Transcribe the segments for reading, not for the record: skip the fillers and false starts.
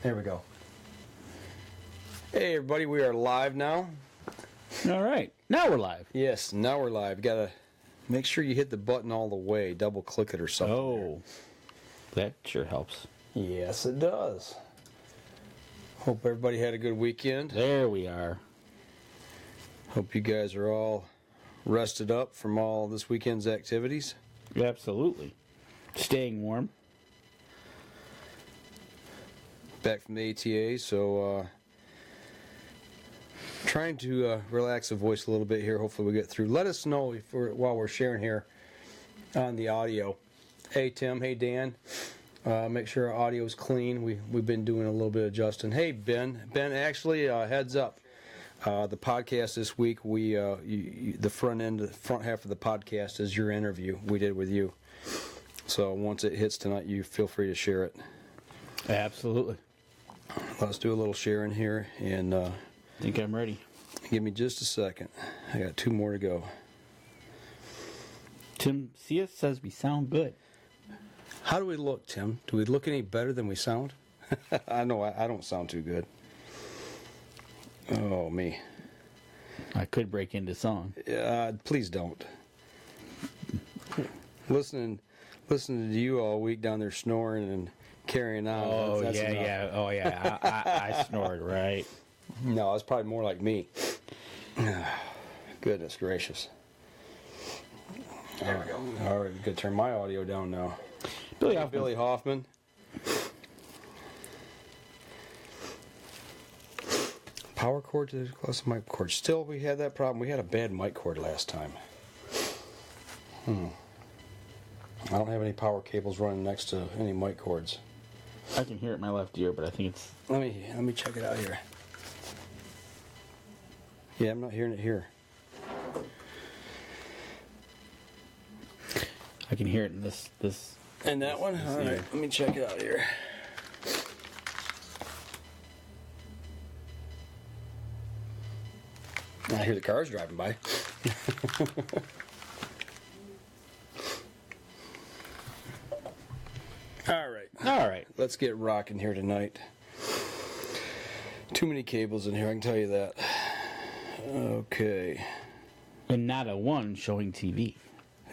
There we go. Hey, everybody, we are live now. All right. Now we're live. Yes, now we're live. Got to make sure you hit the button all the way. Double click it or something. Oh, that sure helps. Yes, it does. Hope everybody had a good weekend. There we are. Hope you guys are all rested up from all this weekend's activities. Absolutely. Staying warm. Back from the ATA, so trying to relax the voice a little bit here. Hopefully we get through. Let us know while we're sharing here on the audio. Hey Tim, hey Dan. Make sure our audio is clean. We've been doing a little bit of adjusting. Hey Ben, actually heads up. The podcast this week, the front half of the podcast is your interview we did with you. So once it hits tonight, you feel free to share it. Absolutely. Let's do a little sharing here, and I think I'm ready. Give me just a second. I got 2 more to go. Tim CS says we sound good. How do we look, Tim? Do we look any better than we sound? I know I don't sound too good. Oh, me. I could break into song. Please don't. Listening to you all week down there snoring and carrying on. Oh, that's enough. yeah. Oh, yeah. I snored, right? No, it's probably more like me. Goodness gracious. There we go. All right, good. Turn my audio down now. Billy Hoffman. Power cord to the close mic cord. Still, we had that problem. We had a bad mic cord last time. I don't have any power cables running next to any mic cords. I can hear it in my left ear, but I think it's... Let me check it out here. Yeah, I'm not hearing it here. I can hear it in this. And that one? All right, let me check it out here. I hear the cars driving by. All right. Let's get rocking here tonight. Too many cables in here, I can tell you that. Okay. And not a one showing TV.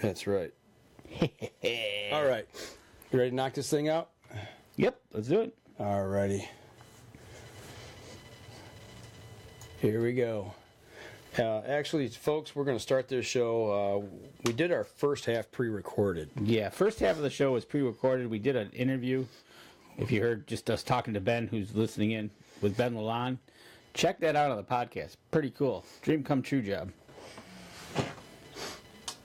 That's right. All right. You ready to knock this thing out? Yep, let's do it. All righty. Here we go. Actually, folks, we're going to start this show. We did our first half pre-recorded. Yeah, first half of the show was pre-recorded. We did an interview. If you heard just us talking to Ben, who's listening in, with Ben LaLonde, check that out on the podcast. Pretty cool. Dream come true job.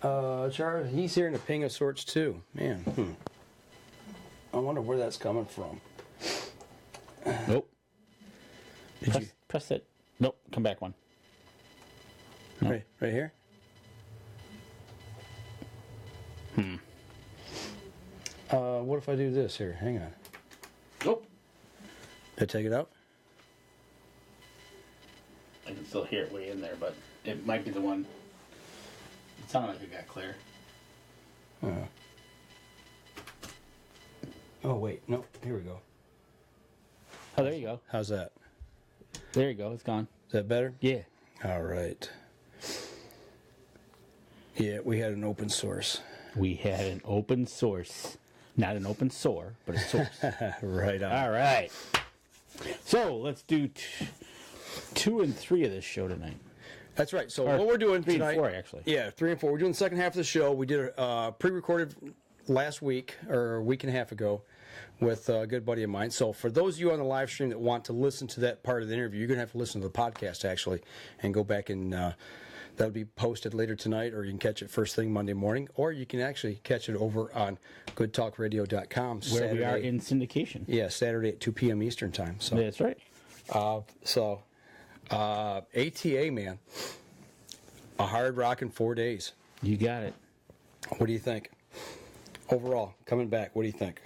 Charlie, he's hearing a ping of sorts too. Man, I wonder where that's coming from. Nope. Press it. Nope, come back one. Nope. Right here? What if I do this here? Hang on. Nope. Did I take it out? I can still hear it way in there, but it might be the one. It sounded like it got clear. Oh, wait. No, here we go. Oh, there you go. How's that? There you go. It's gone. Is that better? Yeah. All right. Yeah, we had an open source. We had an open source. Not an open sore, but a source. Right on. All right. So let's do 2 and 3 of this show tonight. That's right. So what we're doing 3 tonight, and 4, actually. Yeah, 3 and 4. We're doing the second half of the show. We did a pre-recorded last week, or a week and a half ago, with a good buddy of mine. So for those of you on the live stream that want to listen to that part of the interview, you're going to have to listen to the podcast, actually, and go back and that'll be posted later tonight, or you can catch it first thing Monday morning, or you can actually catch it over on goodtalkradio.com. Where Saturday. we are in syndication. Yeah, Saturday at 2 p.m. Eastern time. So That's right. ATA, man, a hard rocking 4 days. You got it. What do you think? Overall, coming back, what do you think?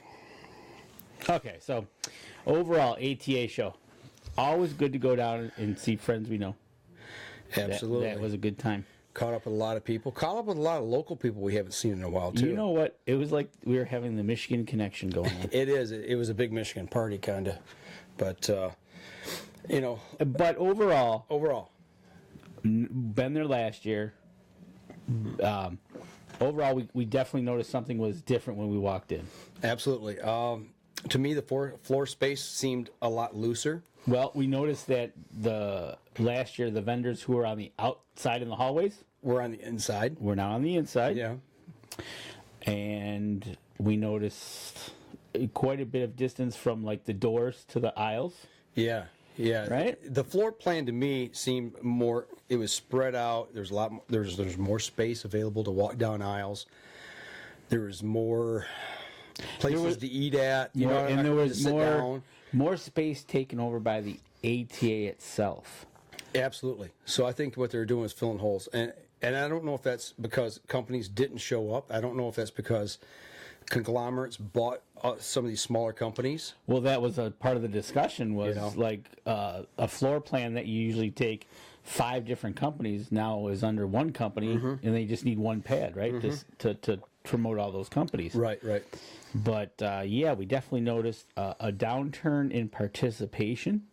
Okay, so overall, ATA show. Always good to go down and see friends we know. Absolutely. That was a good time. Caught up with a lot of people. Caught up with a lot of local people we haven't seen in a while, too. You know what? It was like we were having the Michigan connection going on. It is. It was a big Michigan party, kind of. But, you know. But overall, been there last year. Overall, we definitely noticed something was different when we walked in. Absolutely. To me, the floor space seemed a lot looser. Well, we noticed that last year, the vendors who were on the outside in the hallways We're on the inside. were now on the inside. Yeah. And we noticed quite a bit of distance from like the doors to the aisles. Yeah. Yeah. Right? The floor plan to me seemed more, it was spread out. There's a lot more, there's more space available to walk down aisles. There was more places to eat at. You know, and there was sit down. more space taken over by the ATA itself. Absolutely. So I think what they're doing is filling holes. And I don't know if that's because companies didn't show up. I don't know if that's because conglomerates bought some of these smaller companies. Well, that was a part of the discussion was like a floor plan that you usually take 5 different companies now is under one company, and they just need one pad, right, just to promote all those companies. Right. But, yeah, we definitely noticed a downturn in participation.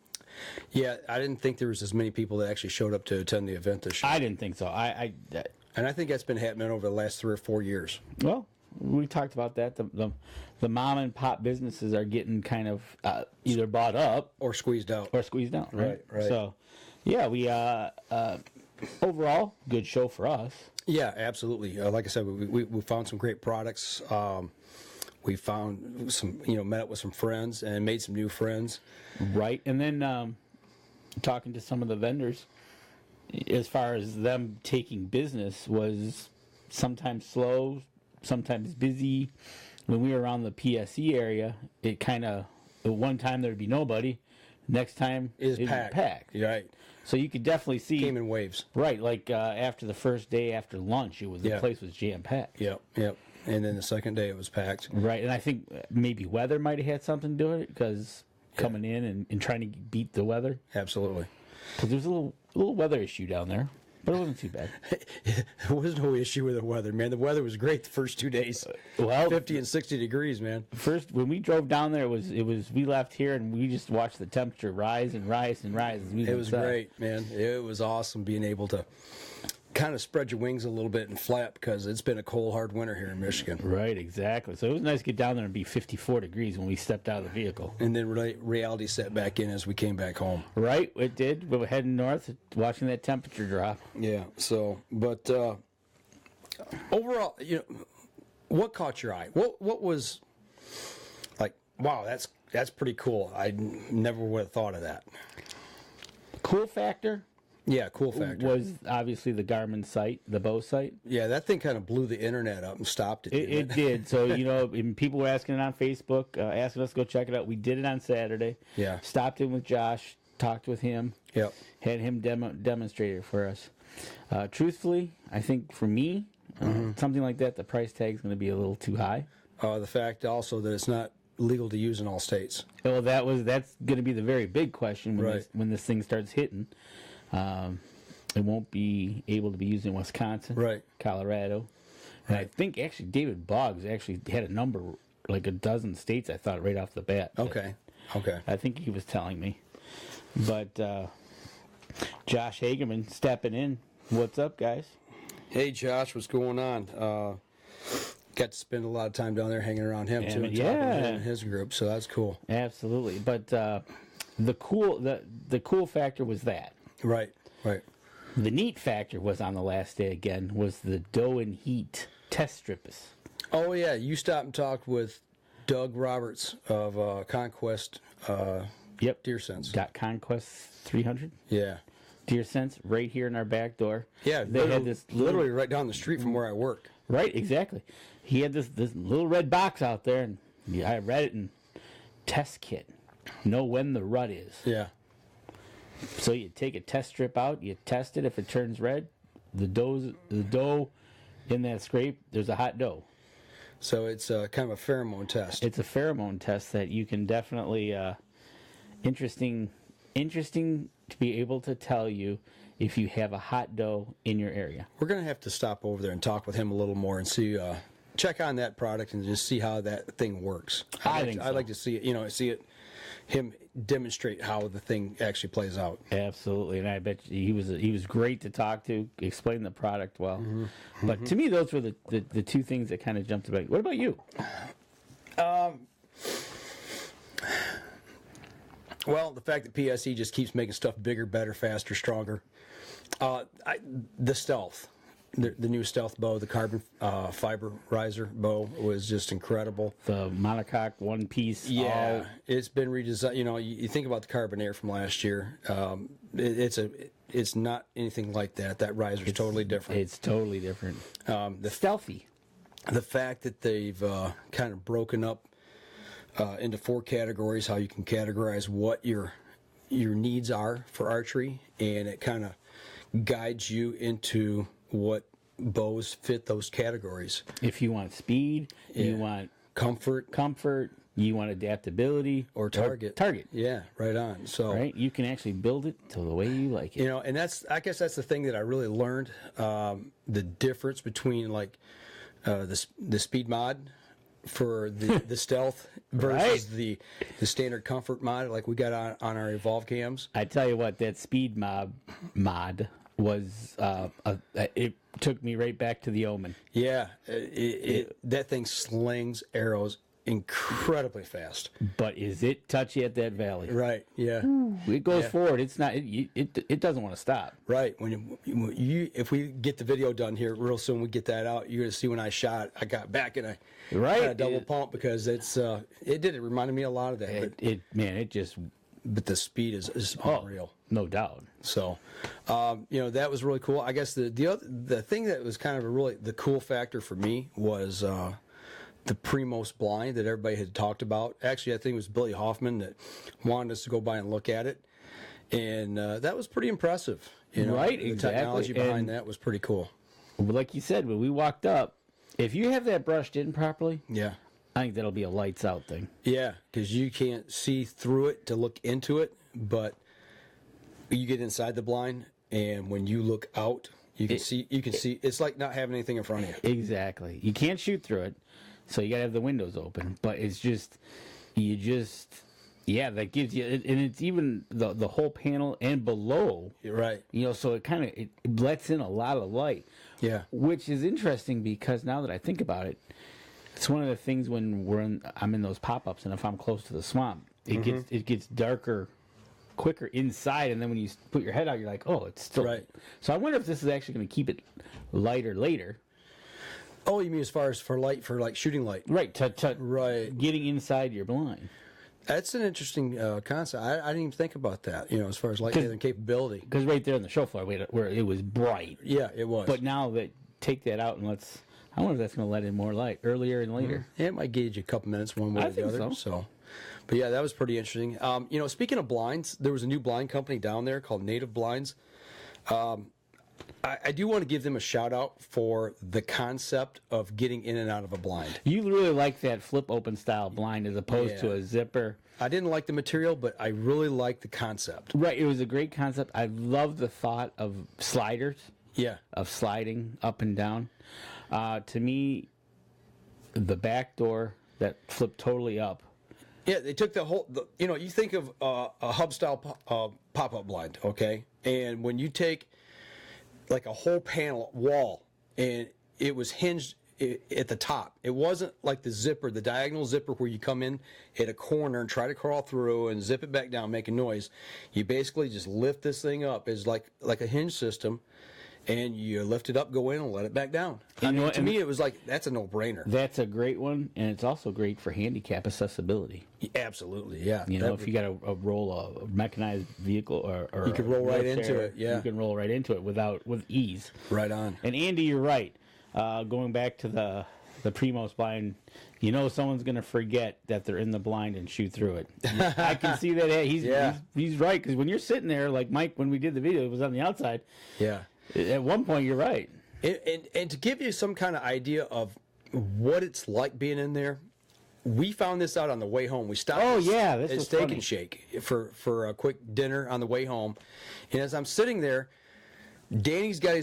Yeah, I didn't think there was as many people that actually showed up to attend the event this year. I didn't think so. And I think that's been happening over the last 3 or 4 years. Well, we talked about that. The mom and pop businesses are getting kind of either bought up Or squeezed out. right? Right. So, yeah, we overall good show for us. Yeah, absolutely. Like I said, we found some great products. We found some, met up with some friends and made some new friends. Right. And then talking to some of the vendors, as far as them taking business, was sometimes slow, sometimes busy. When we were around the PSE area, it kind of, at one time there'd be nobody. Next time It was it'd packed. be packed. Right. So you could definitely see. Came in waves. Right. Like after the first day after lunch, the place was jam-packed. Yep. And then the second day it was packed. Right. And I think maybe weather might have had something to do with it, because coming in and trying to beat the weather. Absolutely. Because there was a little weather issue down there, but it wasn't too bad. There was no issue with the weather, man. The weather was great the first 2 days. Well, 50 and 60 degrees, man. first when we drove down there, it was we left here and we just watched the temperature rise and rise and rise. As we It was great, man. It was awesome being able to kind of spread your wings a little bit and flap, because it's been a cold, hard winter here in Michigan. Right, exactly. So it was nice to get down there and be 54 degrees when we stepped out of the vehicle. And then reality set back in as we came back home. Right, it did. We were heading north, watching that temperature drop. Yeah. So, but overall, what caught your eye? What was like? Wow, that's pretty cool. I never would have thought of that. Cool factor Yeah, cool factor. was obviously the Garmin site, the Bow site. Yeah, that thing kind of blew the internet up and stopped it. It did. So, and people were asking it on Facebook, asking us to go check it out. We did it on Saturday. Yeah. Stopped in with Josh, talked with him. Yep. Had him demonstrate it for us. Truthfully, I think for me, something like that, the price tag is going to be a little too high. The fact also that it's not legal to use in all states. Well, that's going to be the very big question when, Right. when this thing starts hitting. It won't be able to be used in Wisconsin, Right. Colorado. And I think actually David Boggs actually had a number, like a dozen states, I thought, right off the bat. Okay. I think he was telling me. But Josh Hagerman stepping in. What's up, guys? Hey, Josh, what's going on? Got to spend a lot of time down there hanging around him too, and talking to him and his group. So that's cool. Absolutely. But the cool factor was that. Right. The neat factor was on the last day again was the Doe and Heat test strips. Oh yeah, you stopped and talked with Doug Roberts of Conquest. Yep. Deer Sense. Got Conquest 300. Yeah. Deer Sense right here in our back door. Yeah. They had this literally right down the street from where I work. Right, exactly. He had this little red box out there, and I read it in test kit. Know when the rut is. Yeah. So you take a test strip out, you test it. If it turns red, the doe in that scrape, there's a hot doe. So it's kind of a pheromone test. It's a pheromone test that you can definitely interesting interesting to be able to tell you if you have a hot dough in your area. We're going to have to stop over there and talk with him a little more and see, check on that product and just see how that thing works. I'd like to see it, him demonstrate how the thing actually plays out. Absolutely, and I bet you he was great to talk to, explain the product well. Mm-hmm. But to me, those were the two things that kind of jumped about. What about you? Well, the fact that PSE just keeps making stuff bigger, better, faster, stronger. The Stealth, the new Stealth bow, the carbon fiber riser bow was just incredible. The monocoque one piece. Yeah, it's been redesigned. You think about the Carbon Air from last year. It's not anything like that. That riser is totally different. It's totally different. The Stealthy. The fact that they've kind of broken up into 4 categories, how you can categorize what your needs are for archery, and it kind of guides you into what bows fit those categories. If you want speed, you want comfort, you want adaptability, or target. Yeah, right on. So right, you can actually build it to the way you like it. And I guess that's the thing that I really learned, the difference between like the speed mod for the Stealth versus the standard comfort mod like we got on our Evolve cams. I tell you what, that speed mod was it took me right back to the Omen. Yeah, that thing slings arrows incredibly fast. But is it touchy at that valley? Right. Yeah. It goes forward. It's not. It doesn't want to stop. Right. When you if we get the video done here real soon, we get that out. You're gonna see when I shot. I got back and I had a double pump because it reminded me a lot of that. But the speed is unreal. No doubt. So, that was really cool. I guess the thing that was kind of the cool factor for me was the Primos blind that everybody had talked about. Actually, I think it was Billy Hoffman that wanted us to go by and look at it, and that was pretty impressive. Right, the exactly. technology behind that was pretty cool. Like you said, when we walked up, if you have that brushed in properly, yeah, I think that'll be a lights out thing. Yeah, because you can't see through it to look into it, but you get inside the blind, and when you look out, you can see. It's like not having anything in front of you. Exactly. You can't shoot through it, so you gotta have the windows open. But that gives you, and it's even the whole panel and below. You're right. So it lets in a lot of light. Yeah. Which is interesting because now that I think about it, it's one of the things when I'm in those pop-ups, and if I'm close to the swamp, it gets darker quicker inside, and then when you put your head out, you're like, oh, it's still right. So I wonder if this is actually going to keep it lighter later. Oh, you mean as far as for like shooting light? Right. Right. Getting inside your blind. That's an interesting concept. I didn't even think about that. As far as light gathering capability. Because right there on the show floor, where it was bright. Yeah, it was. But now take that out and I wonder if that's going to let in more light earlier and later. Yeah, it might gauge a couple minutes one way or the other. So, but yeah, that was pretty interesting. Speaking of blinds, there was a new blind company down there called Native Blinds. I do want to give them a shout out for the concept of getting in and out of a blind. You really like that flip open style blind as opposed to a zipper. I didn't like the material, but I really like the concept. Right, it was a great concept. I love the thought of sliders. Yeah. Of sliding up and down. To me, the back door that flipped totally up. Yeah, they took you think of a hub style pop-up blind, okay? And when you take like a whole panel wall and it was hinged at the top. It wasn't like the zipper, the diagonal zipper where you come in at a corner and try to crawl through and zip it back down, making noise. You basically just lift this thing up as like a hinge system, and you lift it up, go in, and let it back down. To me, it was like, that's a no-brainer. That's a great one, and it's also great for handicap accessibility. Absolutely, yeah. If you got a mechanized vehicle or you can roll right into it. Yeah, you can roll right into it with ease. Right on. And Andy, you're right. Going back to the Primos blind, someone's going to forget that they're in the blind and shoot through it. I can see that. He's right, because when you're sitting there, like Mike, when we did the video, it was on the outside. Yeah. At one point, you're right. And to give you some kind of idea of what it's like being in there, we found this out on the way home. We stopped this at was Steak funny. and Shake for a quick dinner on the way home. And as I'm sitting there, Danny's got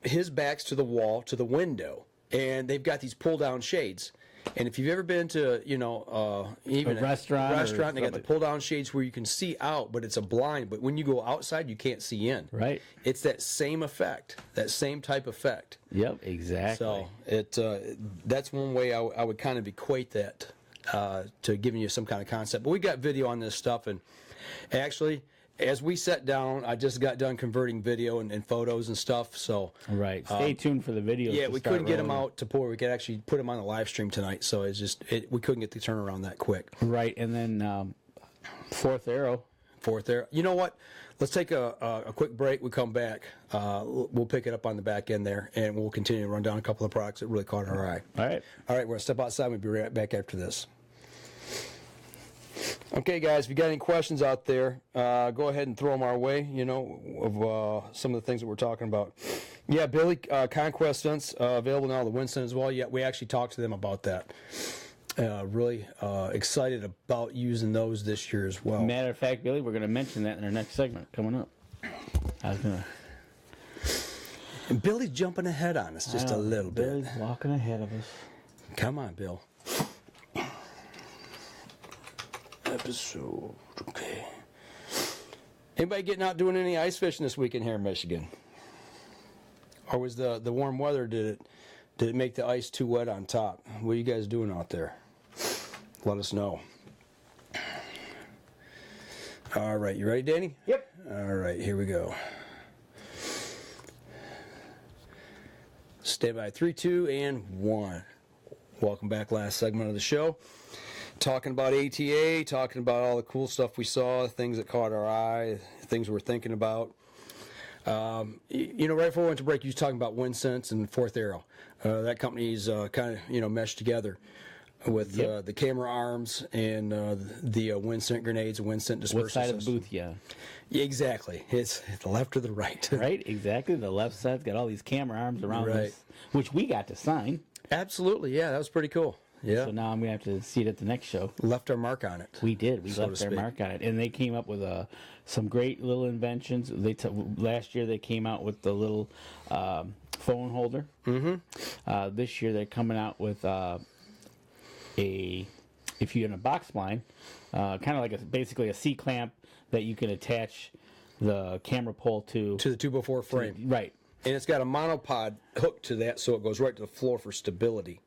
his back's to the wall, to the window, and they've got these pull-down shades. And if you've ever been to, even a restaurant, they got the pull-down shades where you can see out, but it's a blind. But when you go outside, you can't see in. Right. It's that same effect, that same type effect. Yep, exactly. So that's one way I would kind of equate that to giving you some kind of concept. But we got video on this stuff, and actually, as we sat down, I just got done converting video and photos and stuff. So right, stay tuned for the videos. Yeah, we couldn't get them out to pour. We could actually put them on the live stream tonight. So it's just we couldn't get the turnaround that quick. Right, and then Fourth Arrow. You know what? Let's take a quick break. We come back. We'll pick it up on the back end there, and we'll continue to run down a couple of products that really caught our eye. All right. All right, we're going to step outside. We'll be right back after this. Okay, guys, if you got any questions out there, go ahead and throw them our way, of some of the things that we're talking about. Yeah, Billy, Conquest Sense, available now, the Winston as well. Yeah, we actually talked to them about that. Really excited about using those this year as well. Matter of fact, Billy, we're going to mention that in our next segment coming up. And Billy's jumping ahead on us just a little bit. Billy's walking ahead of us. Come on, Bill. Episode, okay. Anybody getting out doing any ice fishing this weekend here in Michigan? Or was the warm weather, did it make the ice too wet on top? What are you guys doing out there? Let us know. All right, you ready, Danny? Yep. All right, here we go. Stand by 3, 2, and 1. Welcome back, last segment of the show. Talking about ATA, talking about all the cool stuff we saw, things that caught our eye, things we're thinking about. Right before we went to break, you was talking about WinSense and Fourth Arrow. That company's kind of, meshed together with the camera arms and the WinSense grenades and WinSense dispersal What side system. of the booth, yeah. Exactly. It's the left or the right. Right, exactly. The left side's got all these camera arms around this, which we got to sign. Absolutely, yeah, that was pretty cool. Yeah. So now I'm going to have to see it at the next show. Left our mark on it. We did. We left our mark on it. And they came up with some great little inventions. Last year they came out with the little phone holder. Mm-hmm. This year they're coming out with if you're in a box blind, kind of like basically a C-clamp that you can attach the camera pole to the 2x4 frame. Right. And it's got a monopod hooked to that, so it goes right to the floor for stability.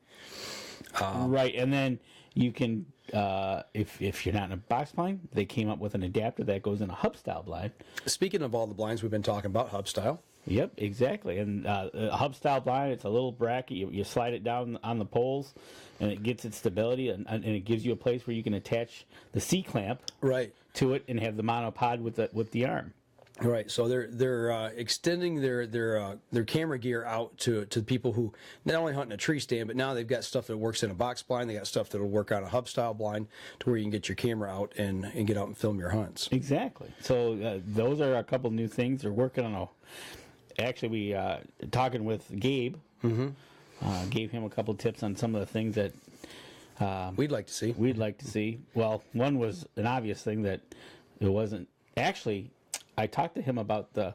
Right, and then you can, if you're not in a box blind, they came up with an adapter that goes in a hub style blind. Speaking of all the blinds we've been talking about, hub style. Yep, exactly. And a hub style blind, it's a little bracket. You slide it down on the poles, and it gets its stability, and it gives you a place where you can attach the C clamp to it and have the monopod with the arm. Right, so they're extending their camera gear out to people who not only hunt in a tree stand, but now they've got stuff that works in a box blind. They got stuff that'll work on a hub style blind to where you can get your camera out and get out and film your hunts. Exactly. So those are a couple new things. They're working on Actually, we talking with Gabe. Mm-hmm. Gave him a couple tips on some of the things that we'd like to see. Well, one was an obvious thing that it wasn't actually. I talked to him about the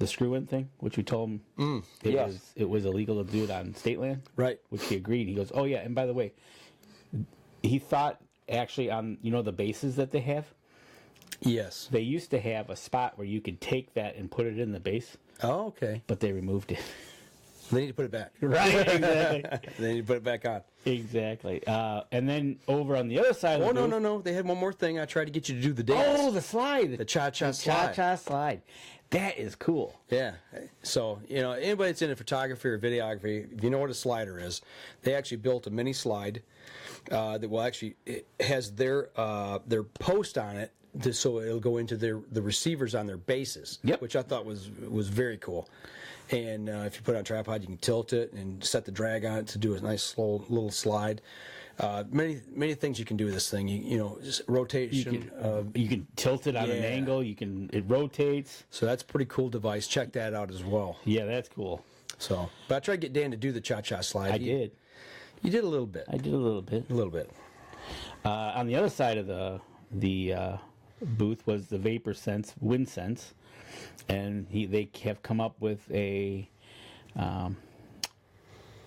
screw-in thing, which we told him it was illegal to do it on state land. Right. Which he agreed. He goes, oh, yeah, and by the way, he thought actually on, the bases that they have? Yes. They used to have a spot where you could take that and put it in the base. Oh, okay. But they removed it. They need to put it back. Right, exactly. They need to put it back on. Exactly. And then over on the other side of the booth... no. They had one more thing. I tried to get you to do the dance. Oh, the slide. The cha-cha slide. Cha-cha slide. That is cool. Yeah. So, anybody that's into photography or videography, if you know what a slider is, they actually built a mini slide that will actually... It has their post on it, so it'll go into the receivers on their bases, which I thought was very cool. And if you put it on a tripod, you can tilt it and set the drag on it to do a nice slow little slide. Many things you can do with this thing. Just rotation. You can tilt it on an angle. It rotates. So that's a pretty cool device. Check that out as well. Yeah, that's cool. So, but I tried to get Dan to do the cha-cha slide. I did. You did a little bit. I did a little bit. A little bit. On the other side of the booth was the Vapor Sense, Wind Sense, and they have come up with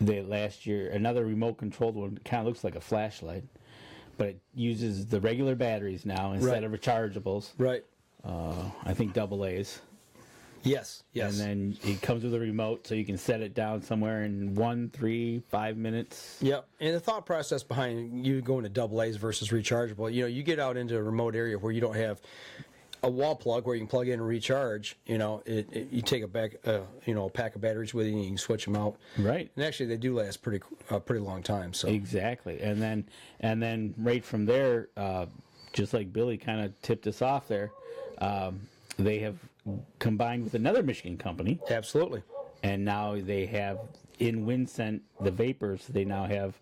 last year another remote controlled one. Kind of looks like a flashlight, but it uses the regular batteries now instead of rechargeables. Right. I think AA's. Yes. And then it comes with a remote, so you can set it down somewhere in 1, 3, 5 minutes. Yep. And the thought process behind you going to AA's versus rechargeable, you get out into a remote area where you don't have a wall plug where you can plug in and recharge. You take a pack of batteries with you and you can switch them out. Right. And actually, they do last pretty long time. So exactly. And then right from there, just like Billy kind of tipped us off there, they have combined with another Michigan company. Absolutely. And now they have in WindScent the vapors. They now have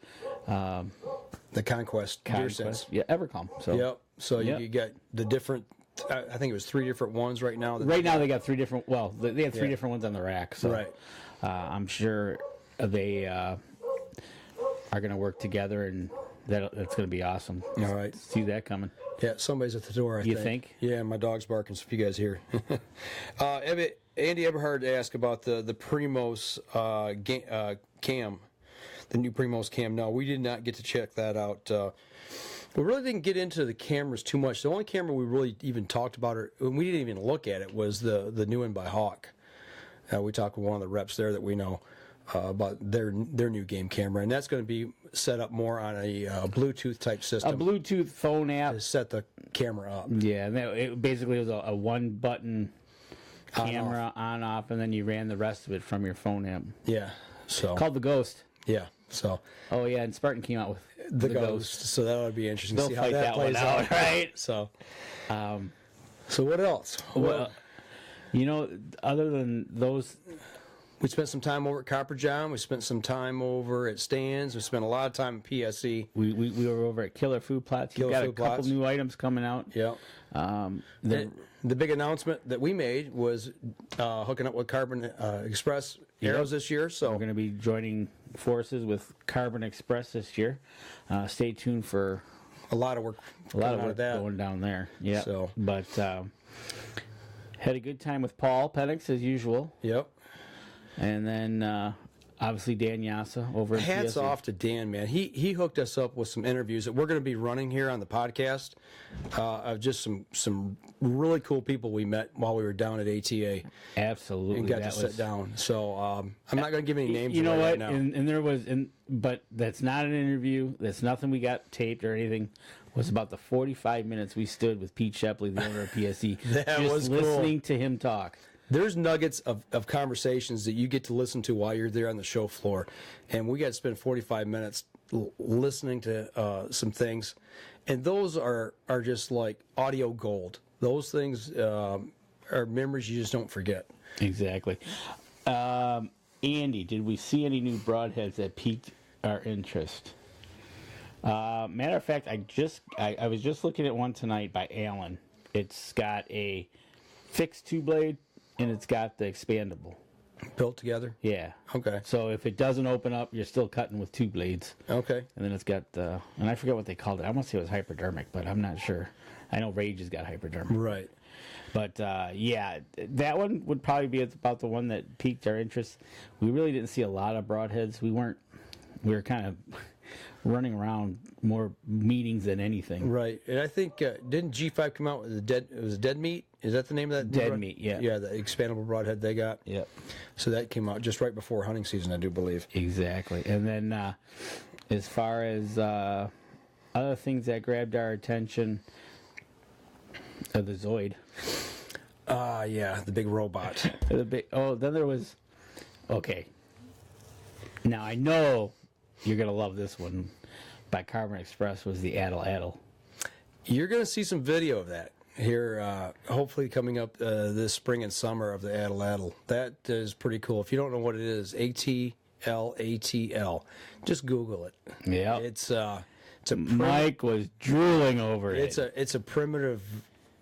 the Conquest. Yeah, Evercalm. So yep. So you get the different. I think it was 3 different ones right now. Right now they got 3 different. Well, they have 3 different ones on the rack. So right. I'm sure they are going to work together, and that's going to be awesome. All right. See that coming. Yeah, somebody's at the door, I think. You think? Yeah, my dog's barking, so if you guys hear. Andy Eberhard asked about the Primos cam, the new Primos cam. No, we did not get to check that out. We really didn't get into the cameras too much. The only camera we really even talked about, or we didn't even look at it, was the new one by Hawk. We talked with one of the reps there that we know about their new game camera, and that's going to be set up more on a Bluetooth type system. A Bluetooth phone app to set the camera up. Yeah, and it basically was a one button camera on off, and then you ran the rest of it from your phone app. Yeah, so called the Ghost. Yeah, so. Oh yeah, and Spartan came out with the Ghost. So that would be interesting to see how that plays out, right? So, so what else? Well, other than those. We spent some time over at Copper John. We spent some time over at Stan's. We spent a lot of time at PSE. We were over at Killer Food Plots. You've got a couple new items coming out. Yeah. The big announcement that we made was hooking up with Carbon Express arrows this year. So we're going to be joining forces with Carbon Express this year. Stay tuned for a lot of work. Going down there. Yeah. So, but had a good time with Paul Penix as usual. Yep. And then, obviously, Dan Yassa over at Hats PSE. off to Dan, man. He hooked us up with some interviews that we're going to be running here on the podcast of just some really cool people we met while we were down at ATA. Absolutely. And got to sit down. So I'm not going to give any names you know away what? right now. And there was, but that's not an interview. That's nothing we got taped or anything. It was about the 45 minutes we stood with Pete Shepley, the owner of PSE, that just was listening to him talk. There's nuggets of conversations that you get to listen to while you're there on the show floor. And we got to spend 45 minutes listening to some things. And those are just like audio gold. Those things are memories you just don't forget. Exactly. Andy, did we see any new broadheads that piqued our interest? Matter of fact, I was just looking at one tonight by Allen. It's got a fixed 2-blade. And it's got the expandable. Built together? Yeah. Okay. So if it doesn't open up, you're still cutting with 2 blades. Okay. And then it's got, and I forget what they called it. I want to say it was hypodermic, but I'm not sure. I know Rage has got hypodermic. Right. But, yeah, that one would probably be about the one that piqued our interest. We really didn't see a lot of broadheads. We were kind of running around more meetings than anything. Right. And I think, didn't G5 come out with it was a Dead Meat? Is that the name of that? Dead Meat, yeah. Yeah, the expandable broadhead they got. Yep. So that came out just right before hunting season, I do believe. Exactly. And then as far as other things that grabbed our attention, the Zoid. Yeah, the big robot. Then there was, okay. Now I know you're going to love this one by Carbon Express was the Addle. You're going to see some video of that here, hopefully coming up this spring and summer of the Addle. That is pretty cool. If you don't know what it is, ATL. Just Google it. Yeah. It's a Mike was drooling over it. It's a primitive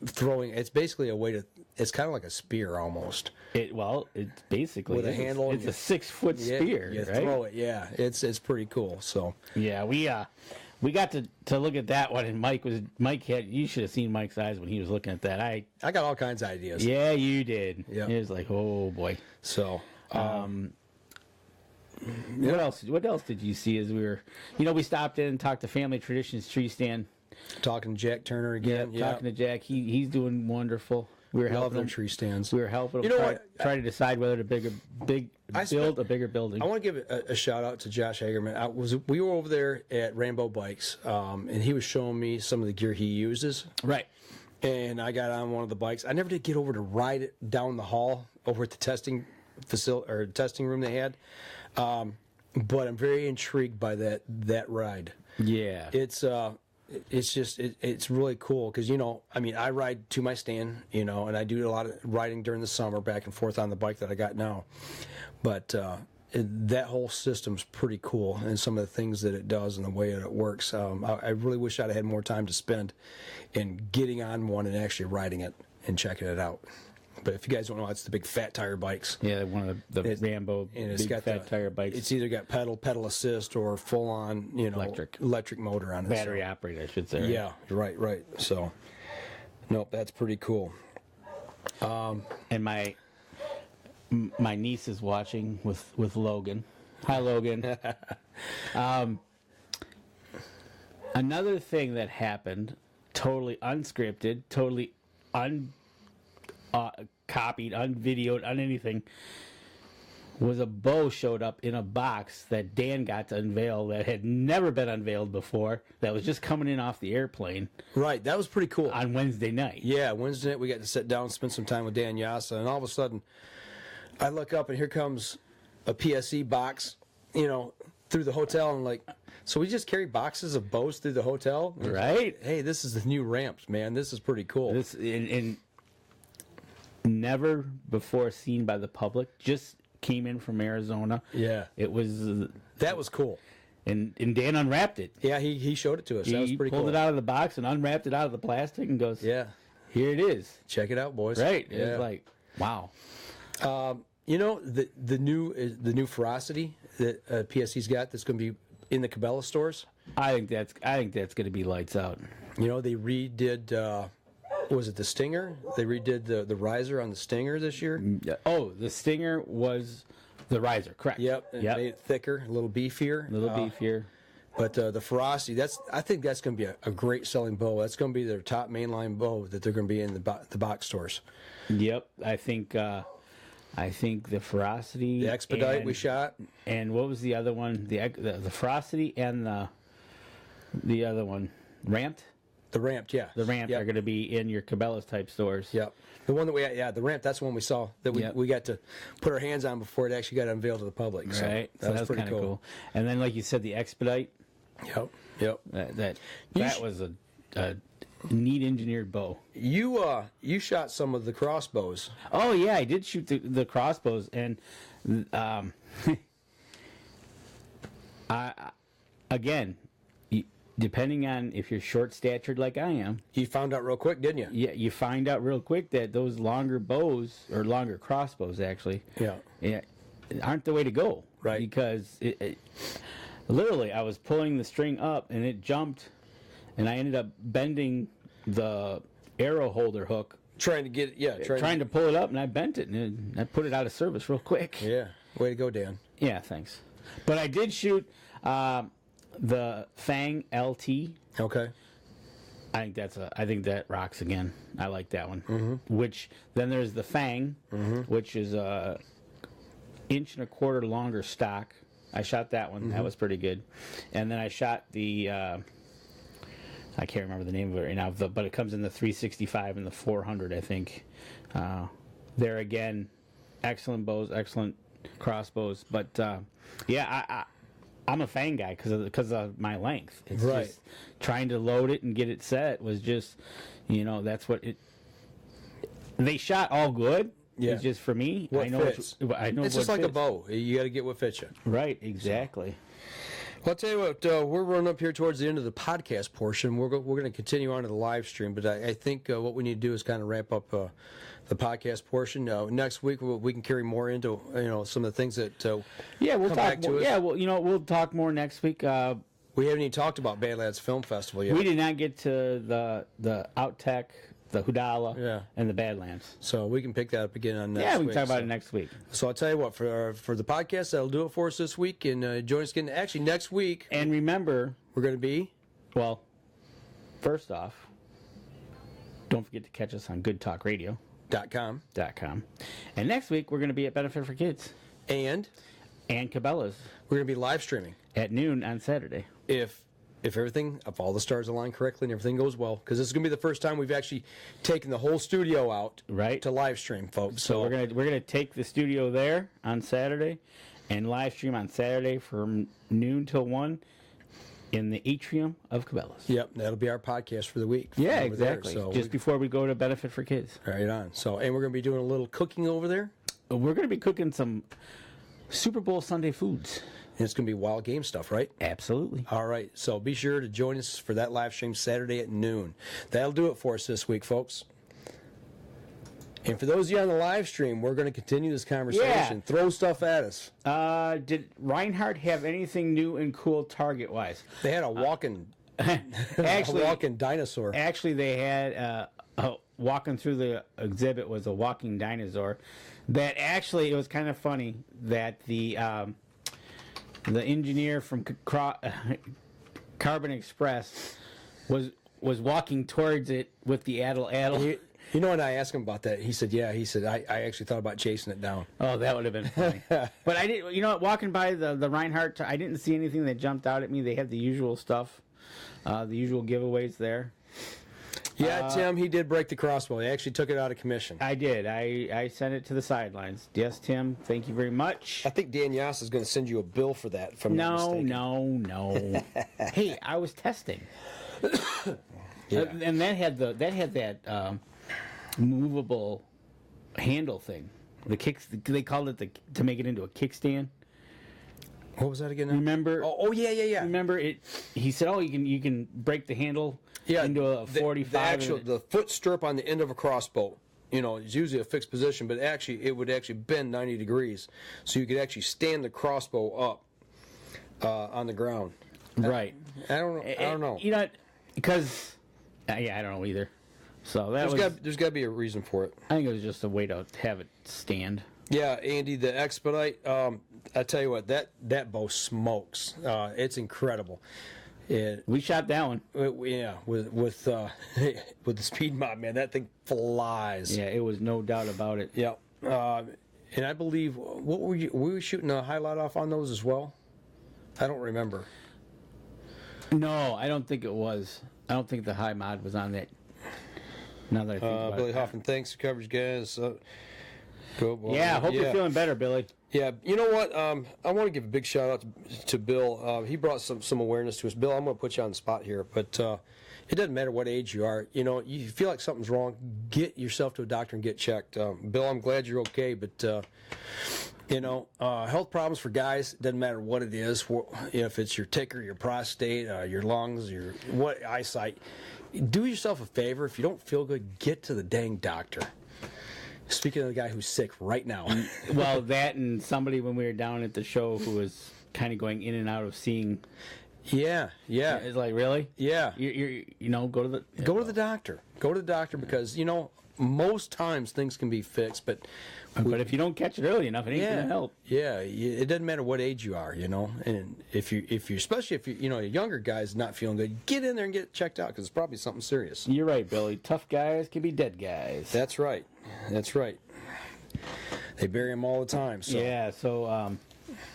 throwing. It's basically a way to it's kind of like a spear almost. It's basically With a handle. It's a 6-foot spear, you right? throw it. Yeah, it's pretty cool. So Yeah, we got to look at that one, and you should have seen Mike's eyes when he was looking at that. I got all kinds of ideas. Yeah, you did. Yeah. It was like, oh boy. So, What else did you see as we were? We stopped in and talked to Family Traditions Tree Stand. Talking to Jack Turner again. Yeah, talking to Jack. He's doing wonderful. We were helping him. Tree stands. We were helping him try to decide whether to build a bigger building. I want to give a shout out to Josh Hagerman. We were over there at Rainbow Bikes, and he was showing me some of the gear he uses. Right. And I got on one of the bikes. I never did get over to ride it down the hall over at the testing facility or testing room they had, but I'm very intrigued by that ride. Yeah. It's really cool because I ride to my stand, and I do a lot of riding during the summer back and forth on the bike that I got now, but that whole system's pretty cool, and some of the things that it does and the way it works. I really wish I'd had more time to spend in getting on one and actually riding it and checking it out. But if you guys don't know, it's the big fat tire bikes. Yeah, one of the Rambo big fat tire bikes. It's either got pedal assist, or full on, electric motor on it. Battery operated, I should say. Right? Yeah, right. So, nope, that's pretty cool. And my niece is watching with Logan. Hi, Logan. Another thing that happened, totally unscripted, totally copied, unvideoed, on anything, was a bow showed up in a box that Dan got to unveil that had never been unveiled before, that was just coming in off the airplane. Right, that was pretty cool. On Wednesday night. Yeah, Wednesday night we got to sit down and spend some time with Dan Yasa, and all of a sudden I look up and here comes a PSE box, through the hotel, and I'm like, so we just carry boxes of bows through the hotel? Right. Hey, this is the new ramps, man. This is pretty cool. This in never before seen by the public. Just came in from Arizona. Yeah, it was. That was cool. And Dan unwrapped it. Yeah, he showed it to us. That was pretty cool. He pulled it out of the box and unwrapped it out of the plastic and goes, "Yeah, here it is. Check it out, boys." Right. Yeah. It was like, wow. The new Ferocity that PSE's got that's going to be in the Cabela stores. I think that's going to be lights out. They redid. Was it the Stinger? They redid the riser on the Stinger this year. Oh, the Stinger was the riser, correct? Yep. And made it thicker, a little beefier. But the Ferocity, I think that's going to be a great selling bow. That's going to be their top mainline bow that they're going to be in the box stores. Yep, I think the Ferocity, the Expedite we shot, and what was the other one? The Ferocity and the other one, Ramped. The Ramped, yeah. The Ramped are going to be in your Cabela's type stores. Yep. The one that the Ramped, that's the one we saw that we got to put our hands on before it actually got unveiled to the public. So right. That was pretty cool. And then, like you said, the Expedite. Yep. That was a neat engineered bow. You shot some of the crossbows. Oh yeah, I did shoot the crossbows, and again, depending on if you're short-statured like I am, you found out real quick, didn't you? Yeah, you find out real quick that those longer bows, or longer crossbows actually, aren't the way to go. Right. Because literally, I was pulling the string up and it jumped, and I ended up bending the arrow holder hook. Trying to pull it up, and I bent it, and I put it out of service real quick. Yeah. Way to go, Dan. Yeah, thanks. But I did shoot the Fang LT. Okay. I think that rocks again. I like that one. Mm-hmm. Which then there's the Fang, which is a 1.25 inch longer stock. I shot that one. That was pretty good. And then I shot the I can't remember the name of it right now, but it comes in the 365 and the 400, I think. There again, excellent bows, excellent crossbows. But I'm a Fang guy because of my length. It's right. Just trying to load it and get it set was just, that's what it. They shot all good. Yeah. It's just for me. What fits? I know it's just like fits. A bow. You got to get what fits you. Right. Exactly. Well, I'll tell you what, we're running up here towards the end of the podcast portion. We're going to continue on to the live stream, but I think what we need to do is kind of wrap up the podcast portion. Next week we can carry more into some of the things that we'll come talk back more. to us. Yeah, well, we'll talk more next week. We haven't even talked about Badlands Film Festival yet. We did not get to the Outtech, the Hudala, and the Badlands. So we can pick that up again on next week. Yeah, we can talk about it next week. So I'll tell you what, for the podcast, that'll do it for us this week. And join us again actually next week. And remember, We're going to be... well, first off, don't forget to catch us on goodtalkradio.com. And next week, we're going to be at Benefit for Kids. And Cabela's. we're going to be live streaming. At noon on Saturday. If all the stars align correctly and everything goes well, because this is going to be the first time we've actually taken the whole studio out to live stream, folks. So we're gonna take the studio there on Saturday, and live stream on Saturday from noon till 1 in the atrium of Cabela's. Yep, that'll be our podcast for the week. Yeah, exactly. So just before we go to Benefit for Kids. Right on. So, and we're going to be doing a little cooking over there. We're going to be cooking some Super Bowl Sunday foods. And it's going to be wild game stuff, right? Absolutely. All right. So be sure to join us for that live stream Saturday at noon. That'll do it for us this week, folks. And for those of you on the live stream, we're going to continue this conversation. Yeah. Throw stuff at us. Did Reinhardt have anything new and cool target-wise? They had a walking, actually, a walking dinosaur. Actually, they had walking through the exhibit was a walking dinosaur. That actually, it was kind of funny that the engineer from Carbon Express was walking towards it with the addle. You know, when I asked him about that, he said, "Yeah." He said, "I actually thought about chasing it down." Oh, that would have been funny. But I didn't. You know, walking by the Reinhardt, I didn't see anything that jumped out at me. They had the usual stuff, the usual giveaways there. Yeah, Tim, he did break the crossbow. He actually took it out of commission. I did. I sent it to the sidelines. Yes, Tim. Thank you very much. I think Dan Yass is going to send you a bill for that. No. Hey, I was testing. And that had that movable handle thing. The kicks. They called it to make it into a kickstand. What was that again? Remember? Oh yeah. Remember it? He said, "Oh, you can break the handle into a 45." The foot strip on the end of a crossbow. You know, it's usually a fixed position, but actually it would actually bend 90 degrees, so you could actually stand the crossbow up on the ground. Right. I don't know. You know, because I don't know either. So there's got to be a reason for it. I think it was just a way to have it stand. Yeah, Andy, the Expedite. I tell you what, that bow smokes. It's incredible. We shot that one. Yeah, with the speed mod, man, that thing flies. Yeah, it was no doubt about it. Yeah, and I believe what were we shooting a highlight off on those as well? I don't remember. No, I don't think it was. I don't think the high mod was on that. Now that I think about Billy it. Hoffman, thanks for coverage, guys. Yeah, hope you're feeling better, Billy. Yeah, you know what? I want to give a big shout out to Bill. He brought some awareness to us. Bill, I'm going to put you on the spot here, but it doesn't matter what age you are. You know, you feel like something's wrong, get yourself to a doctor and get checked. Bill, I'm glad you're okay, but health problems for guys, doesn't matter what it is. If it's your ticker, your prostate, your lungs, your eyesight, do yourself a favor. If you don't feel good, get to the dang doctor. Speaking of the guy who's sick right now. Well, that and somebody when we were down at the show who was kind of going in and out of seeing. Yeah. It's like, really? Yeah. Go to the doctor. Go to the doctor because most times things can be fixed, but if you don't catch it early enough, it ain't gonna help. Yeah, it doesn't matter what age you are, and if you especially if you a younger guy's not feeling good, get in there and get checked out because it's probably something serious. You're right, Billy. Tough guys can be dead guys. That's right. They bury them all the time. So. Yeah. So,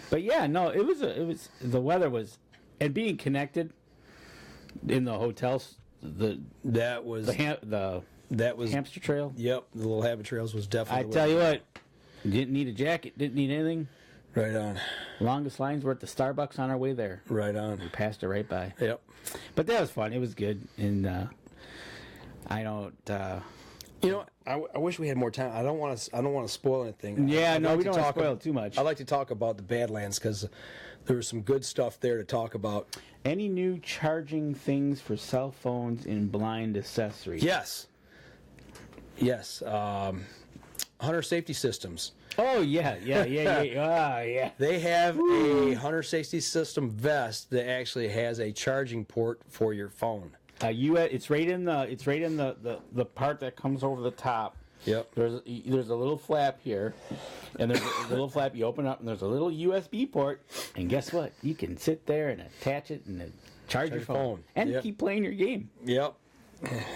but yeah, no, it was the weather was, and being connected in the hotels. That was hamster trail. Yep, the little habit trails was definitely. I tell you what, didn't need a jacket, didn't need anything. Right on. Longest lines were at the Starbucks on our way there. Right on. We passed it right by. Yep. But that was fun. It was good, and I don't. You know, I wish we had more time. I don't want to spoil anything. Yeah, I'd no, like we to don't want talk to spoil too much. I'd like to talk about the Badlands because there was some good stuff there to talk about. Any new charging things for cell phones in blind accessories? Yes. Hunter Safety Systems. Oh, yeah. Yeah. They have a Hunter Safety System vest that actually has a charging port for your phone. It's right in the part that comes over the top. Yep. There's a little flap here, and there's a little flap you open up, and there's a little USB port. And guess what? You can sit there and attach it and charge your phone. And Yep. keep playing your game. Yep.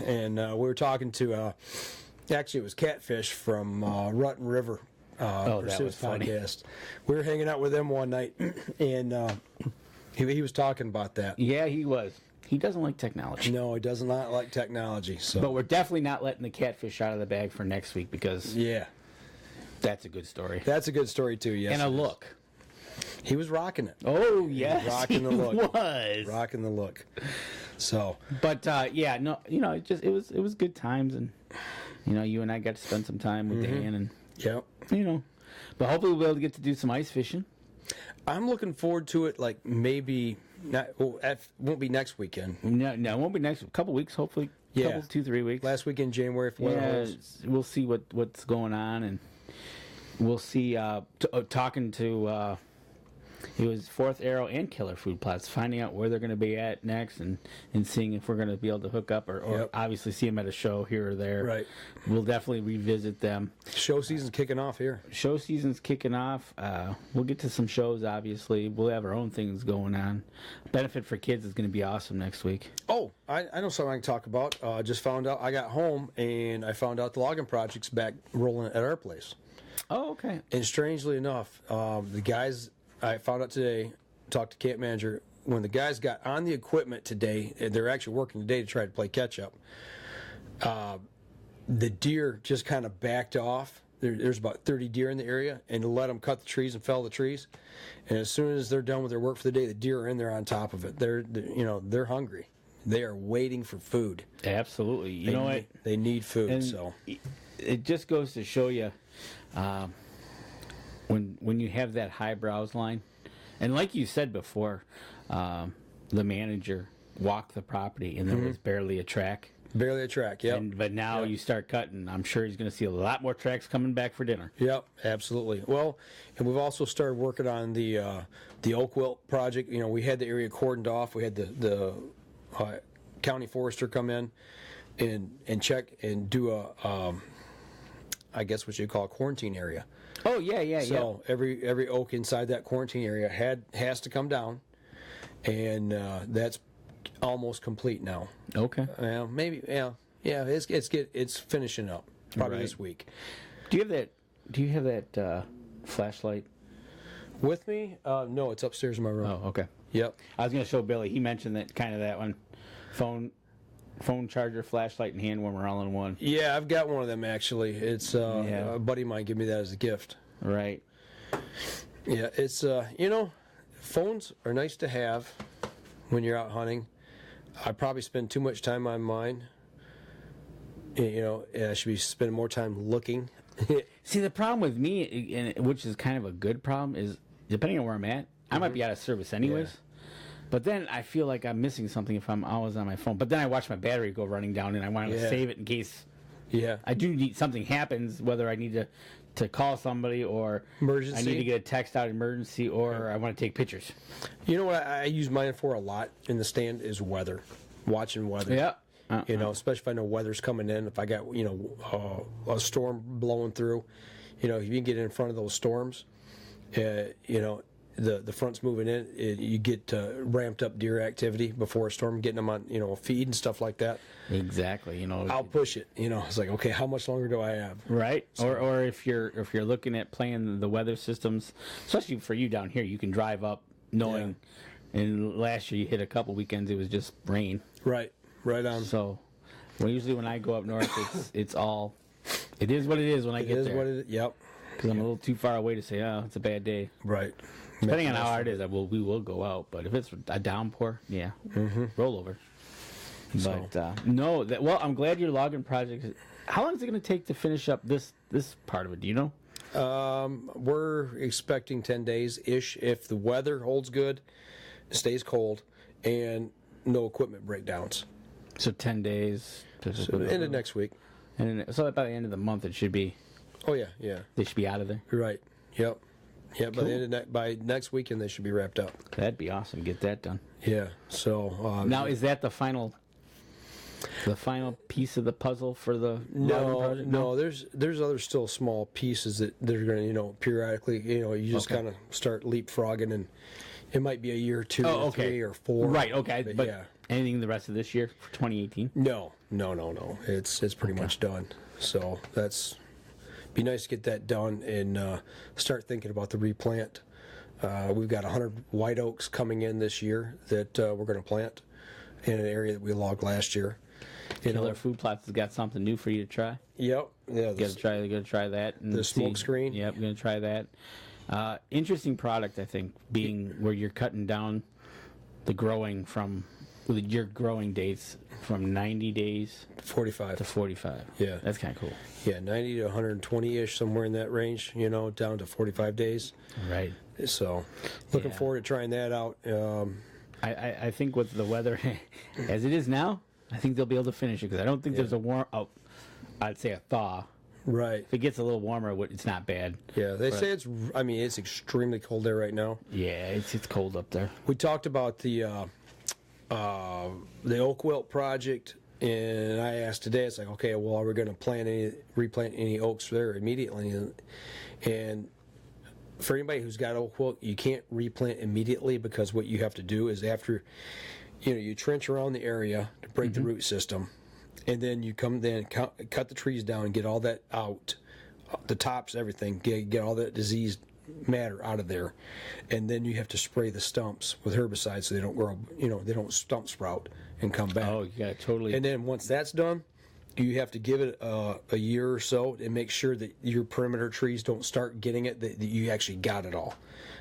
And we were talking to, actually it was Catfish from Rutten River that Pursuits was funny. podcast. We were hanging out with them one night, and he was talking about that. Yeah, he was. He doesn't like technology. No, he does not like technology. So, But we're definitely not letting the catfish out of the bag for next week because yeah, that's a good story. that's a good story too. Yes, And a it is. look. He was rocking it. Oh, yes, Rocking the he look. was. Rocking the look. So, But yeah, no, it was good times, and you and I got to spend some time with Dan, and yep. but hopefully we'll be able to get to do some ice fishing. I'm looking forward to it. Like maybe not. Well, it won't be next weekend. No, it won't be next couple weeks. Hopefully, Yeah. couple 2-3 weeks. Last weekend, January, if weather Yeah, holds. we'll see what's going on, and we'll see. Talking to it was Fourth Arrow and Killer Food Plots, finding out where they're going to be at next, and seeing if we're going to be able to hook up, or Yep. obviously see them at a show here or there. Right. We'll definitely revisit them. Show season's kicking off here. Show season's kicking off. We'll get to some shows, obviously. We'll have our own things going on. Benefit for Kids is going to be awesome next week. Oh, I know something I can talk about. Just found out. I got home and I found out the logging project's back rolling at our place. Oh, okay. And strangely enough, the guys I found out today, talked to camp manager, when the guys got on the equipment today, they're actually working today to try to play catch up. The deer just kind of backed off. There's about 30 deer in the area, and let them cut the trees and fell the trees. And as soon as they're done with their work for the day, the deer are in there on top of it. They're hungry. They are waiting for food. Absolutely. You know what? They need food. And so it just goes to show you when you have that high browse line, and like you said before, the manager walked the property and there was barely a track. barely a track. Yep. But now you start cutting. I'm sure he's going to see a lot more tracks coming back for dinner. Yep, absolutely. Well, and we've also started working on the oak wilt project. You know, we had the area cordoned off. We had the county forester come in and check and do a I guess what you call a quarantine area. Oh yeah. So every oak inside that quarantine area has to come down, and that's almost complete now. Okay. Maybe it's finishing up probably this week. Do you have that flashlight? With me? No, it's upstairs in my room. Oh, okay. Yep. I was going to show Billy. He mentioned that one, phone charger, flashlight, and hand warmer all in one. Yeah, I've got one of them actually. It's a buddy of mine gave me that as a gift. Right. Yeah, it's phones are nice to have when you're out hunting. I probably spend too much time on mine. I should be spending more time looking. See, the problem with me, and which is kind of a good problem, is depending on where I'm at, I might be out of service anyways. Yeah. But then I feel like I'm missing something if I'm always on my phone. But then I watch my battery go running down, and I want to save it in case I do need something happens, whether I need to call somebody or emergency. I need to get a text out emergency, or I want to take pictures. You know what I use mine for a lot in the stand is weather, watching weather. Yeah. Especially if I know weather's coming in. If I got a storm blowing through, if you can get in front of those storms, the front's moving in, you get ramped up deer activity before a storm, getting them on a feed and stuff like that. Exactly. I'll push it. It's like, okay, how much longer do I have? Right. So, or if you're looking at playing the weather systems, especially for you down here, you can drive up knowing. Yeah. And last year you hit a couple weekends, it was just rain. Right on. So, usually when I go up north, it is what it is when I get there. It is what it is. Yep. Because I'm a little too far away to say, oh, it's a bad day. Right. Depending on how hard it is, we will go out. But if it's a downpour, roll over. But I'm glad your logging project How long is it going to take to finish up this part of it? Do you know? We're expecting 10 days ish if the weather holds good, stays cold, and no equipment breakdowns. So 10 days. So end of next week. And so by the end of the month, it should be. Oh yeah. They should be out of there. Right. Yep. Yeah. Cool. By the end of by next weekend, they should be wrapped up. That'd be awesome. Get that done. Yeah. So now, is that the final piece of the puzzle for the project? No. There's other still small pieces that they're going to periodically you just kind of start leapfrogging, and it might be a year or two, or 3 or 4. Right. Okay. But yeah. Anything the rest of this year for 2018? No. It's pretty much done. So be nice to get that done and start thinking about the replant. We've got 100 white oaks coming in this year that we're going to plant in an area that we logged last year. Killer Food Plots has got something new for you to try. Yep. Yeah. Gotta try that. And the smoke screen. Yep. Gonna try that. Interesting product, I think, being where you're cutting down the growing from your growing dates from 90 days 45 to 45. Yeah. That's kind of cool. Yeah, 90 to 120-ish, somewhere in that range, down to 45 days. Right. So, looking forward to trying that out. I think with the weather as it is now, I think they'll be able to finish it because I don't think there's I'd say a thaw. Right. If it gets a little warmer, it's not bad. Yeah, they say it's extremely cold there right now. Yeah, it's cold up there. We talked about the oak wilt project, and I asked today, it's like, okay, well, are we going to replant any oaks there immediately? And for anybody who's got oak wilt, you can't replant immediately because what you have to do is after, you trench around the area to break the root system, and then you cut the trees down and get all that out, the tops, everything, get all that diseased matter out of there, and then you have to spray the stumps with herbicides so they don't grow, they don't stump sprout and come back. Oh, you got totally. And then once that's done, you have to give it a year or so and make sure that your perimeter trees don't start getting it, that you actually got it all.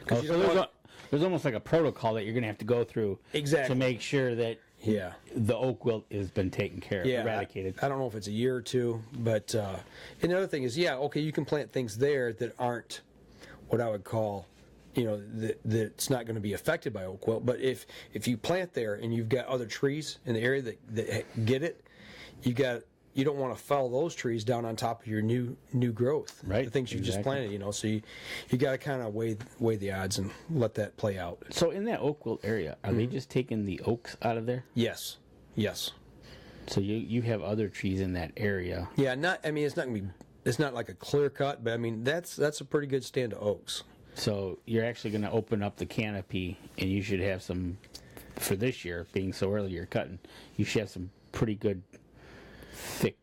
There's almost like a protocol that you're going to have to go through to make sure that the oak wilt has been taken care of, eradicated. I don't know if it's a year or two, but and the other thing is, you can plant things there that aren't what I would call, that's not going to be affected by oak wilt. But if you plant there and you've got other trees in the area that get it, you don't want to fell those trees down on top of your new growth, right? The things you just planted, So you got to kind of weigh the odds and let that play out. So in that oak wilt area, are they just taking the oaks out of there? Yes. So you have other trees in that area. Yeah, it's not like a clear cut, but that's a pretty good stand of oaks. So you're actually going to open up the canopy, and you should have some, for this year, being so early you're cutting, you should have some pretty good thick.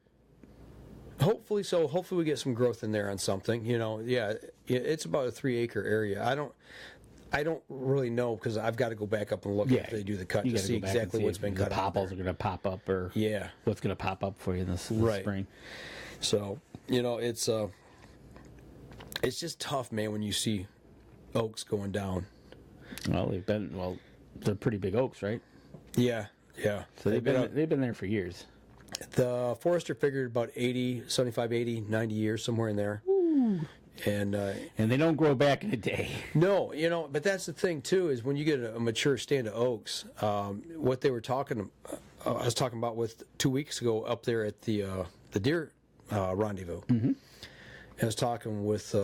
Hopefully so. Hopefully we get some growth in there on something. It's about a 3-acre area. I don't really know because I've got to go back up and look if they do the cut to see exactly what's been cut. The popples are going to pop up, or what's going to pop up for you this spring. So it's just tough, man, when you see oaks going down. Well, they're pretty big oaks, right? Yeah. So they've been there for years. The forester figured about 75, 80, 90 years, somewhere in there. Ooh. And they don't grow back in a day. No, but that's the thing too, is when you get a mature stand of oaks, what they were talking, I was talking about with 2 weeks ago up there at the deer rendezvous. Mm-hmm. I was talking with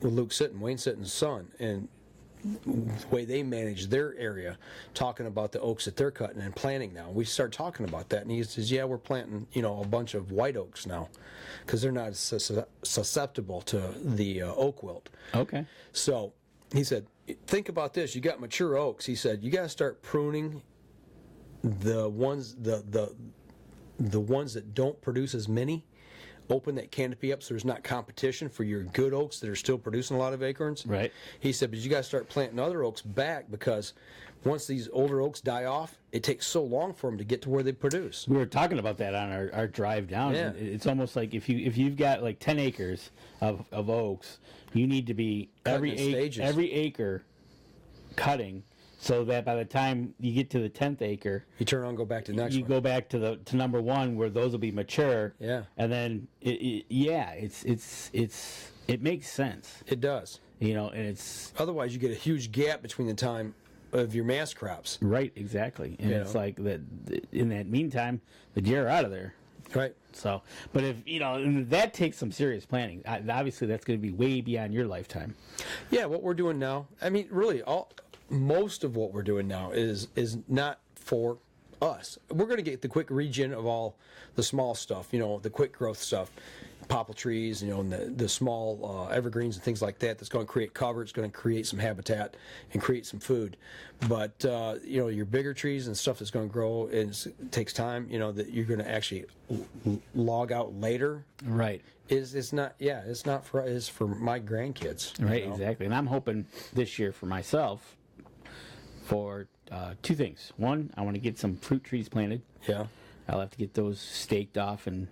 Luke Sitton, Wayne Sitton's son, and the way they manage their area, talking about the oaks that they're cutting and planting now. We start talking about that, and he says, we're planting, a bunch of white oaks now because they're not susceptible to the oak wilt. Okay. So he said, think about this. You got mature oaks. He said, you got to start pruning the ones that don't produce as many. Open that canopy up so there's not competition for your good oaks that are still producing a lot of acorns. Right. He said, but you got to start planting other oaks back because once these older oaks die off, it takes so long for them to get to where they produce. We were talking about that on our drive down. Yeah. It's almost like if you've got like 10 acres of oaks, you need to be every acre cutting so that by the time you get to the 10th acre, You turn around and go back to the next you one. go back to number one where those will be mature. Yeah. And then it makes sense, It does. you know, and it's Otherwise, you get a huge gap between the time of your mass crops. right, exactly. And You it's know. like that in that meantime, the deer are out of there. Right. So, but if, and that takes some serious planning. Obviously, that's going to be way beyond your lifetime. Yeah, what we're doing now, I mean, really, most of what we're doing now is not for us. We're going to get the quick regen of all the small stuff, the quick growth stuff, poplar trees, and the small evergreens and things like that. That's going to create cover. It's going to create some habitat and create some food. But your bigger trees and stuff that's going to grow, it takes time. That you're going to actually log out later. Right. It's not for us. It's for my grandkids. Right, exactly. And I'm hoping this year for myself for two things. One, I want to get some fruit trees planted. Yeah. I'll have to get those staked off and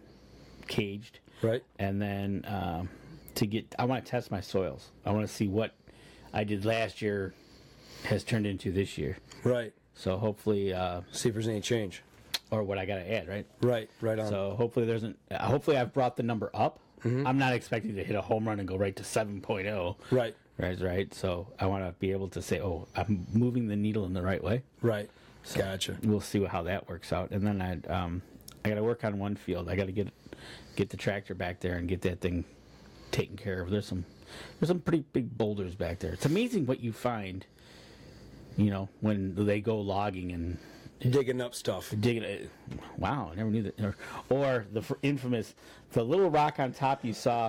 caged. Right. And then I want to test my soils. I want to see what I did last year has turned into this year. Right. So hopefully, See if there's any change. or what I got to add, right? Right on. So hopefully I've brought the number up. I'm not expecting to hit a home run and go right to 7.0. Right. Right. So I want to be able to say, oh, I'm moving the needle in the right way. Right. Gotcha. We'll see how that works out. And then I got to work on one field. I got to get the tractor back there and get that thing taken care of. There's some pretty big boulders back there. It's amazing what you find, when they go logging and Digging up stuff. digging it. Wow, I never knew that. Or the infamous, the little rock on top you saw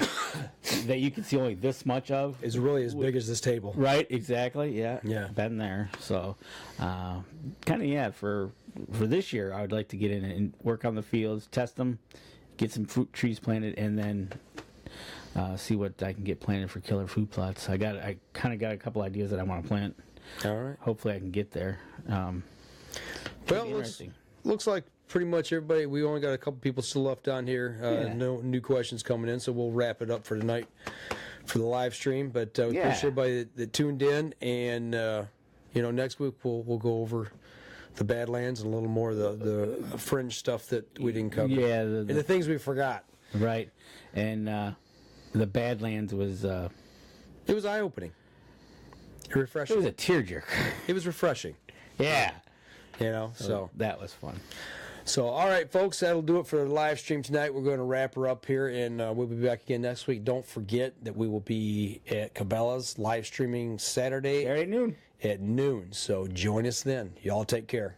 that you can see only this much of. It's really as big as this table. Right, exactly. Yeah. Yeah. Been there. So, for this year, I would like to get in and work on the fields, test them, get some fruit trees planted, and then see what I can get planted for killer food plots. I kind of got a couple ideas that I want to plant. All right. Hopefully, I can get there. Well, be interesting. looks like pretty much everybody. We only got a couple people still left on here. Yeah. No new questions coming in, so we'll wrap it up for tonight for the live stream. But we Yeah. appreciate everybody that tuned in, and next week we'll go over the Badlands and a little more of the fringe stuff that we didn't cover. Yeah, and the things we forgot. right. And the Badlands was It was eye opening. Refreshing. it was a tearjerker. It was refreshing. Yeah. So That was fun. So, all right, folks, that'll do it for the live stream tonight. We're going to wrap her up here, and we'll be back again next week. Don't forget that we will be at Cabela's live streaming Saturday Saturday noon. at noon. So join us then. Y'all take care.